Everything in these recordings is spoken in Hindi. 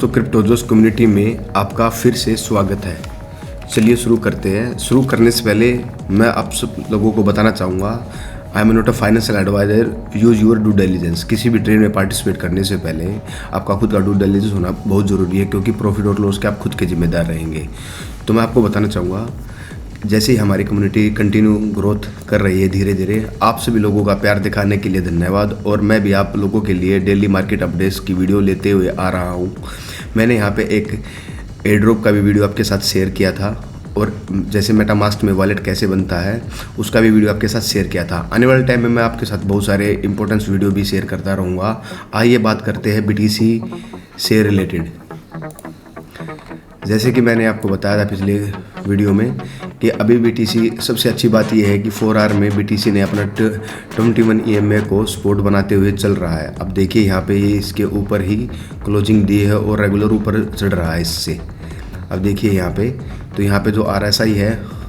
तो क्रिप्टोजोस कम्युनिटी में आपका फिर से स्वागत है। चलिए शुरू करते हैं। शुरू करने से पहले मैं आप सब लोगों को बताना चाहूँगा, I am not a financial advisor, use your due diligence. किसी भी ट्रेड में पार्टिसिपेट करने से पहले आपका खुद का ड्यू डिलिजेंस होना बहुत ज़रूरी है, क्योंकि प्रॉफिट और लॉस के आप खुद के जिम्मेदार रहेंगे। तो मैं आपको बताना चाहूँगा, जैसे ही हमारी कम्युनिटी कंटिन्यू ग्रोथ कर रही है धीरे धीरे, आप सभी लोगों का प्यार दिखाने के लिए धन्यवाद। और मैं भी आप लोगों के लिए डेली मार्केट अपडेट्स की वीडियो लेते हुए आ रहा हूँ। मैंने यहाँ पे एक एयर ड्रॉप का भी वीडियो आपके साथ शेयर किया था, और जैसे मेटामास्क में वॉलेट कैसे बनता है उसका भी वीडियो आपके साथ शेयर किया था। आने वाले टाइम में मैं आपके साथ बहुत सारे इंपॉर्टेंट वीडियो भी शेयर करता रहूँगा। आइए बात करते हैं BTC से रिलेटेड। जैसे कि मैंने आपको बताया था पिछले वीडियो में कि अभी BTC, सबसे अच्छी बात यह है कि 4 आवर में BTC ने अपना 21 EMA को सपोर्ट बनाते हुए चल रहा है। अब देखिए यहाँ पे ये इसके ऊपर ही क्लोजिंग दी है और रेगुलर ऊपर चढ़ रहा है इससे। अब देखिए यहाँ पे, तो यहाँ पे जो RSI है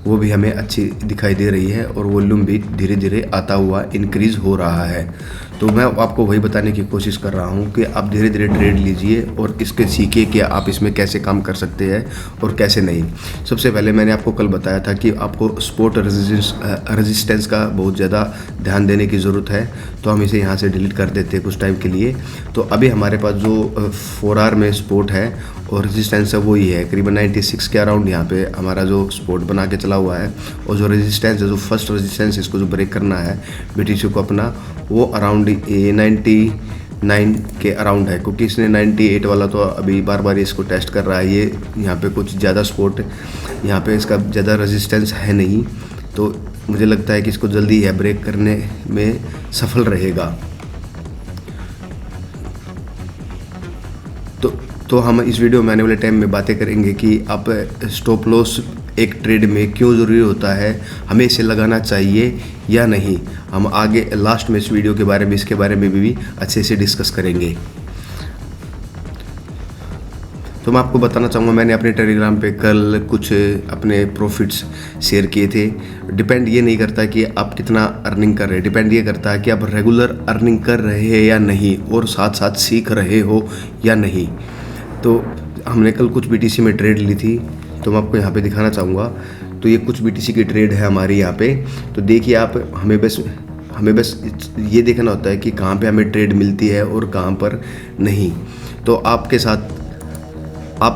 वो भी हमें अच्छी दिखाई दे रही है और वॉल्यूम भी धीरे धीरे आता हुआ इंक्रीज़ हो रहा है। तो मैं आपको वही बताने की कोशिश कर रहा हूँ कि आप धीरे धीरे ट्रेड लीजिए और इसके सीखिए कि आप इसमें कैसे काम कर सकते हैं और कैसे नहीं। सबसे पहले मैंने आपको कल बताया था कि आपको सपोर्ट रेजिस्टेंस का बहुत ज़्यादा ध्यान देने की ज़रूरत है, तो हम इसे यहाँ से डिलीट कर देते हैं कुछ टाइम के लिए। तो अभी हमारे पास जो 4 आवर में सपोर्ट है और रेजिस्टेंस है वो ही है, करीबन 96 के अराउंड यहाँ पे हमारा जो सपोर्ट बना के चला हुआ है। और जो रेजिस्टेंस है, जो फर्स्ट रेजिस्टेंस इसको जो ब्रेक करना है BTC को अपना, वो अराउंड 99 के अराउंड है, क्योंकि इसने 98 वाला तो अभी बार बार इसको टेस्ट कर रहा है। ये यहाँ पे कुछ ज़्यादा सपोर्ट, यहाँ पे इसका ज़्यादा रेजिस्टेंस है नहीं, तो मुझे लगता है कि इसको जल्दी है ब्रेक करने में सफल रहेगा। तो हम इस वीडियो में आने वाले टाइम में बातें करेंगे कि आप स्टॉप लॉस एक ट्रेड में क्यों ज़रूरी होता है, हमें इसे लगाना चाहिए या नहीं। हम आगे लास्ट में इस वीडियो के बारे में, इसके बारे में भी अच्छे से डिस्कस करेंगे। तो मैं आपको बताना चाहूँगा, मैंने अपने टेलीग्राम पे कल कुछ अपने प्रॉफिट्स शेयर किए थे। डिपेंड ये नहीं करता कि आप कितना अर्निंग कर रहे हैं, डिपेंड ये करता है कि आप रेगुलर अर्निंग कर रहे हैं या नहीं, और साथ साथ सीख रहे हो या नहीं। तो हमने कल कुछ BTC में ट्रेड ली थी, तो मैं आपको यहाँ पे दिखाना चाहूँगा। तो ये कुछ BTC की ट्रेड है हमारी यहाँ पे। तो देखिए आप, हमें बस ये देखना होता है कि कहाँ पे हमें ट्रेड मिलती है और कहाँ पर नहीं। तो आप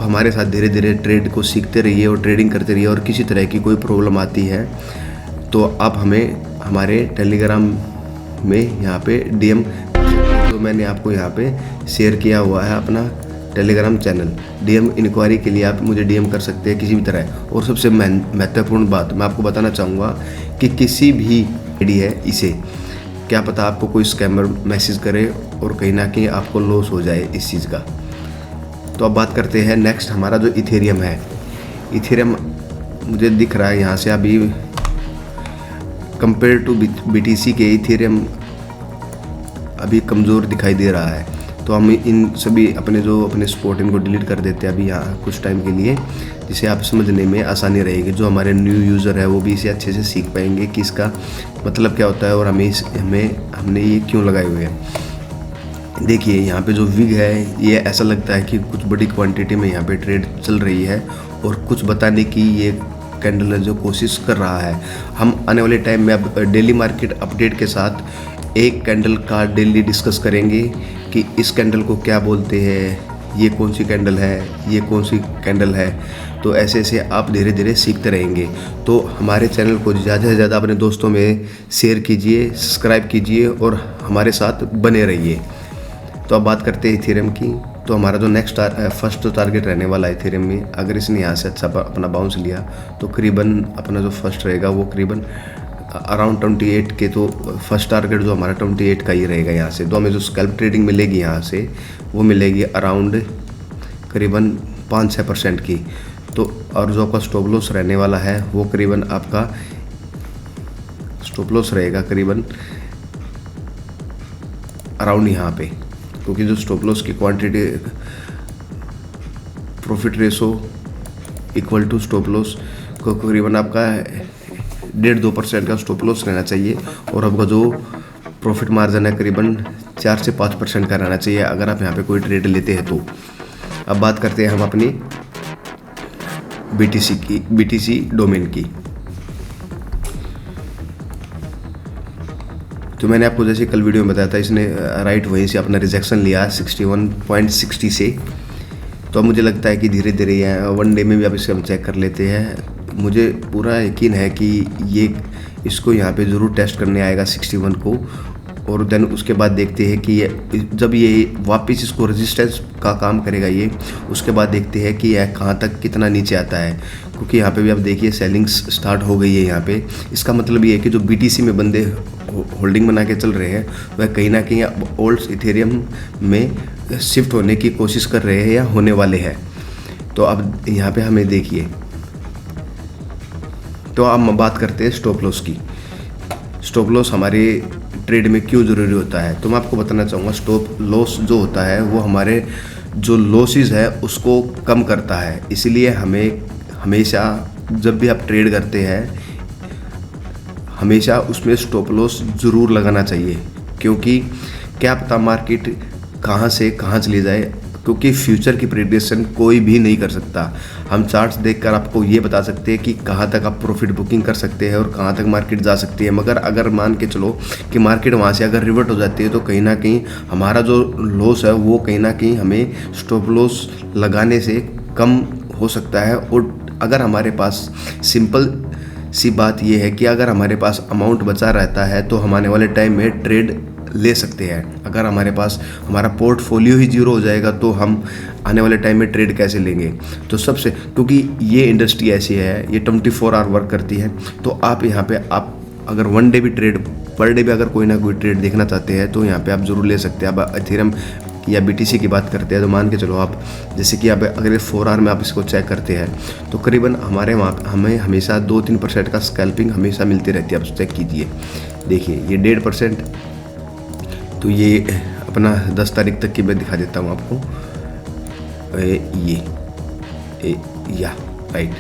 हमारे साथ धीरे धीरे ट्रेड को सीखते रहिए और ट्रेडिंग करते रहिए। और किसी तरह की कोई प्रॉब्लम आती है तो आप हमें हमारे टेलीग्राम में यहाँ पे DM, तो मैंने आपको यहाँ पे शेयर किया हुआ है अपना टेलीग्राम चैनल। DM इंक्वायरी के लिए आप मुझे DM कर सकते हैं किसी भी तरह। और सबसे महत्वपूर्ण बात मैं आपको बताना चाहूँगा कि किसी भी आईडी है, इसे क्या पता आपको कोई स्कैमर मैसेज करे और कहीं ना कहीं आपको लॉस हो जाए इस चीज़ का। तो अब बात करते हैं नेक्स्ट, हमारा जो इथेरियम है। इथेरियम मुझे दिख रहा है यहाँ से अभी कंपेयर टू BTC के इथेरियम अभी कमज़ोर दिखाई दे रहा है। तो हम इन सभी अपने सपोर्ट इनको डिलीट कर देते हैं अभी यहाँ कुछ टाइम के लिए, जिसे आप समझने में आसानी रहेगी। जो हमारे न्यू यूज़र है वो भी इसे अच्छे से सीख पाएंगे कि इसका मतलब क्या होता है और हमने ये क्यों लगाए हुए हैं। देखिए यहाँ पे जो विग है, ये ऐसा लगता है कि कुछ बड़ी क्वांटिटी में यहाँ पे ट्रेड चल रही है और कुछ बताने की ये कैंडल जो कोशिश कर रहा है। हम आने वाले टाइम में अब डेली मार्केट अपडेट के साथ एक कैंडल का डेली डिस्कस करेंगे कि इस कैंडल को क्या बोलते हैं, ये कौन सी कैंडल है, ये कौन सी कैंडल है। तो ऐसे आप धीरे धीरे सीखते रहेंगे। तो हमारे चैनल को ज़्यादा से ज़्यादा अपने दोस्तों में शेयर कीजिए, सब्सक्राइब कीजिए और हमारे साथ बने रहिए। तो अब बात करते हैं इथेरियम की। तो हमारा जो नेक्स्ट फर्स्ट टारगेट रहने वाला है इथेरियम में, अगर इसने यहाँ से अच्छा अपना बाउंस लिया तो करीबन अपना जो फर्स्ट रहेगा वो करीबन अराउंड 28 के, तो फर्स्ट टारगेट जो हमारा 28 का ही रहेगा यहाँ से। तो हमें जो स्कैल्प ट्रेडिंग मिलेगी यहाँ से वो मिलेगी अराउंड करीबन 5-6% की। तो और जो आपका स्टॉप लॉस रहने वाला है वो करीबन आपका स्टॉप लॉस रहेगा करीबन अराउंड यहाँ पे, क्योंकि जो स्टॉप लॉस की quantity profit ratio equal to stop loss को करीबन आपका 1.5-2% का स्टॉप लॉस रहना चाहिए। और आपका जो प्रॉफिट मार्जिन है करीबन 4 से 5% का रहना चाहिए अगर आप यहाँ पे कोई ट्रेड लेते हैं तो। अब बात करते हैं हम अपनी BTC डोमेन की। तो मैंने आपको जैसे कल वीडियो में बताया था, इसने राइट वहीं से अपना रिजेक्शन लिया 61.60 से। तो अब मुझे लगता है कि धीरे धीरे यहाँ 1 डे में भी अब इसे हम चेक कर लेते हैं। मुझे पूरा यकीन है कि ये इसको यहाँ पे ज़रूर टेस्ट करने आएगा 61 को, और देन उसके बाद देखते हैं कि ये जब ये वापस इसको रेजिस्टेंस का काम करेगा ये, उसके बाद देखते हैं कि यह कहाँ तक कितना नीचे आता है। क्योंकि यहाँ पे भी आप देखिए सेलिंग्स स्टार्ट हो गई है यहाँ पे। इसका मतलब ये है कि जो BTC में बंदे होल्डिंग बना के चल रहे हैं वह कहीं ना कहीं ओल्ड इथेरियम में शिफ्ट होने की कोशिश कर रहे हैं या होने वाले हैं। तो अब यहाँ पे हमें देखिए, तो अब हम बात करते हैं स्टॉप लॉस की। स्टॉप लॉस हमारे ट्रेड में क्यों ज़रूरी होता है, तो मैं आपको बताना चाहूँगा। स्टॉप लॉस जो होता है वो हमारे जो लॉसेस है उसको कम करता है। इसलिए हमें हमेशा जब भी आप ट्रेड करते हैं हमेशा उसमें स्टॉप लॉस ज़रूर लगाना चाहिए, क्योंकि क्या पता मार्केट कहाँ से कहाँ चली जाए, क्योंकि फ्यूचर की प्रेडिक्शन कोई भी नहीं कर सकता। हम चार्ट्स देखकर आपको ये बता सकते हैं कि कहाँ तक आप प्रॉफिट बुकिंग कर सकते हैं और कहाँ तक मार्केट जा सकती है, मगर अगर मान के चलो कि मार्केट वहाँ से अगर रिवर्ट हो जाती है तो कहीं ना कहीं हमारा जो लॉस है वो कहीं ना कहीं हमें स्टॉप लॉस लगाने से कम हो सकता है। और अगर हमारे पास सिंपल सी बात यह है कि अगर हमारे पास अमाउंट बचा रहता है तो हम आने वाले टाइम में ट्रेड ले सकते हैं। अगर हमारे पास हमारा पोर्टफोलियो ही जीरो हो जाएगा तो हम आने वाले टाइम में ट्रेड कैसे लेंगे। तो सबसे, क्योंकि ये इंडस्ट्री ऐसी है, ये 24 आवर वर्क करती है। तो आप यहाँ पे आप अगर 1 डे भी ट्रेड, पर डे भी अगर कोई ना कोई ट्रेड देखना चाहते हैं तो यहाँ पे आप ज़रूर ले सकते हैं। अब इथेरियम या BTC की बात करते हैं तो मान के चलो आप, जैसे कि आप अगर 4 आवर में आप इसको चेक करते हैं तो करीबन हमारे वहाँ हमें हमेशा 2-3% का स्कैल्पिंग हमेशा मिलती रहती है। आप चेक कीजिए, देखिए ये 1.5%। तो ये अपना 10 तारीख तक की मैं दिखा देता हूँ आपको। या राइट,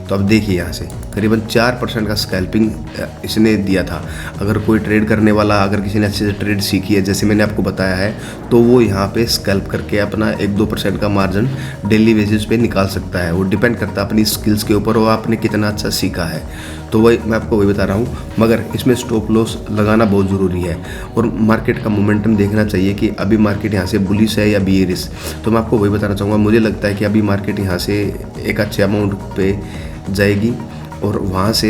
तो अब देखिए यहाँ से करीबन 4% का स्कैल्पिंग इसने दिया था। अगर कोई ट्रेड करने वाला, अगर किसी ने अच्छे से ट्रेड सीखी है जैसे मैंने आपको बताया है, तो वो यहाँ पे स्कैल्प करके अपना 1-2% का मार्जिन डेली बेसिस पे निकाल सकता है। वो डिपेंड करता है अपनी स्किल्स के ऊपर और आपने कितना अच्छा सीखा है। तो वही मैं आपको वही बता रहा हूँ, मगर इसमें स्टॉप लॉस लगाना बहुत ज़रूरी है और मार्केट का मोमेंटम देखना चाहिए कि अभी मार्केट यहाँ से बुलिश है या बियरिश। तो मैं आपको वही बताना चाहूँगा, मुझे लगता है कि अभी मार्केट यहाँ से एक अच्छे अमाउंट पे जाएगी और वहाँ से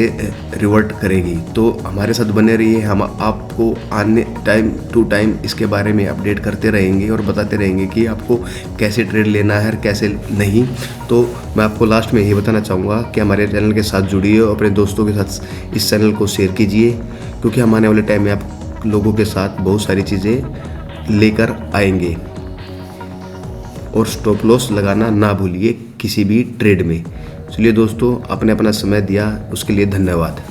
रिवर्ट करेगी। तो हमारे साथ बने रहिए, हम आपको आने टाइम टू टाइम इसके बारे में अपडेट करते रहेंगे और बताते रहेंगे कि आपको कैसे ट्रेड लेना है और कैसे नहीं। तो मैं आपको लास्ट में यही बताना चाहूँगा कि हमारे चैनल के साथ जुड़िए और अपने दोस्तों के साथ इस चैनल को शेयर कीजिए, क्योंकि हम आने वाले टाइम में आप लोगों के साथ बहुत सारी चीज़ें लेकर आएंगे। और स्टॉप लॉस लगाना ना भूलिए किसी भी ट्रेड में। चलिए दोस्तों, आपने अपना समय दिया उसके लिए धन्यवाद।